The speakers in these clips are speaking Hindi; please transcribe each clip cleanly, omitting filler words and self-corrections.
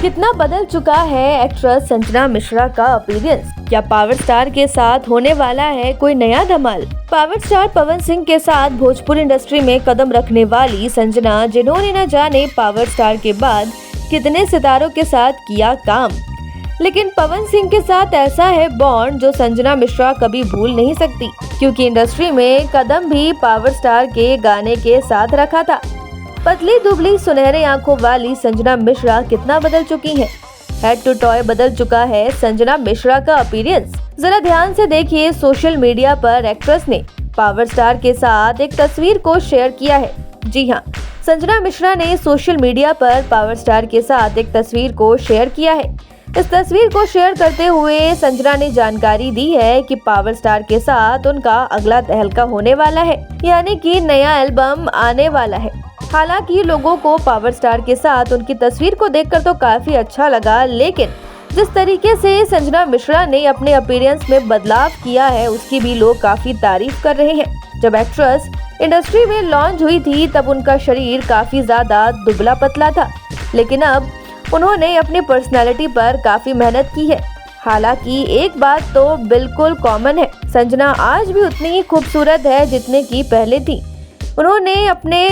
कितना बदल चुका है एक्ट्रेस संजना मिश्रा का अपीयरेंस। क्या पावर स्टार के साथ होने वाला है कोई नया धमाल? पावर स्टार पवन सिंह के साथ भोजपुरी इंडस्ट्री में कदम रखने वाली संजना, जिन्होंने न जाने पावर स्टार के बाद कितने सितारों के साथ किया काम, लेकिन पवन सिंह के साथ ऐसा है बॉन्ड जो संजना मिश्रा कभी भूल नहीं सकती, क्योंकि इंडस्ट्री में कदम भी पावर स्टार के गाने के साथ रखा था। पतली दुबली सुनहरे आंखों वाली संजना मिश्रा कितना बदल चुकी हैं। हेड टू टॉय बदल चुका है संजना मिश्रा का अपीयरेंस। जरा ध्यान से देखिए, सोशल मीडिया पर एक्ट्रेस ने पावर स्टार के साथ एक तस्वीर को शेयर किया है। जी हाँ, संजना मिश्रा ने सोशल मीडिया पर पावर स्टार के साथ एक तस्वीर को शेयर किया है। इस तस्वीर को शेयर करते हुए संजना ने जानकारी दी है कि पावर स्टार के साथ उनका अगला तहलका होने वाला है, यानी कि नया एल्बम आने वाला है। हालांकि लोगों को पावर स्टार के साथ उनकी तस्वीर को देखकर तो काफी अच्छा लगा, लेकिन जिस तरीके से संजना मिश्रा ने अपने अपीयरेंस में बदलाव किया है, उसकी भी लोग काफी तारीफ कर रहे हैं। जब एक्ट्रेस इंडस्ट्री में लॉन्च हुई थी तब उनका शरीर काफी ज्यादा दुबला पतला था, लेकिन अब उन्होंने अपनी पर्सनैलिटी पर काफी मेहनत की है। हालांकि एक बात तो बिल्कुल कॉमन है, संजना आज भी उतनी ही खूबसूरत है जितने की पहले थी। उन्होंने अपने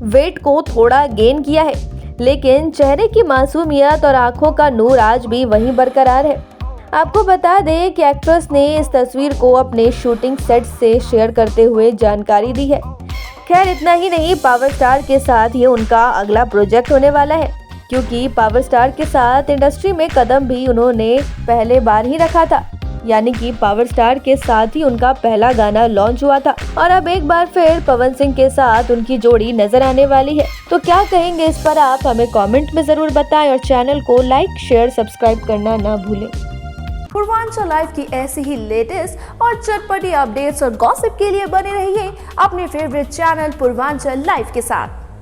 वेट को थोड़ा गेन किया है, लेकिन चेहरे की मासूमियत और आंखों का नूर आज भी वहीं बरकरार है। आपको बता दें कि एक्ट्रेस ने इस तस्वीर को अपने शूटिंग सेट से शेयर करते हुए जानकारी दी है। खैर इतना ही नहीं, पावर स्टार के साथ ये उनका अगला प्रोजेक्ट होने वाला है, क्योंकि पावर स्टार के साथ इंडस्ट्री में कदम भी उन्होंने पहले बार ही रखा था, यानी कि पावर स्टार के साथ ही उनका पहला गाना लॉन्च हुआ था और अब एक बार फिर पवन सिंह के साथ उनकी जोड़ी नजर आने वाली है। तो क्या कहेंगे इस पर आप हमें कमेंट में जरूर बताएं और चैनल को लाइक, शेयर, सब्सक्राइब करना ना भूलें। पूर्वांचल लाइव की ऐसी ही लेटेस्ट और चटपटी अपडेट्स और गॉसिप के लिए बने रहिए अपने फेवरेट चैनल पूर्वांचल लाइव के साथ।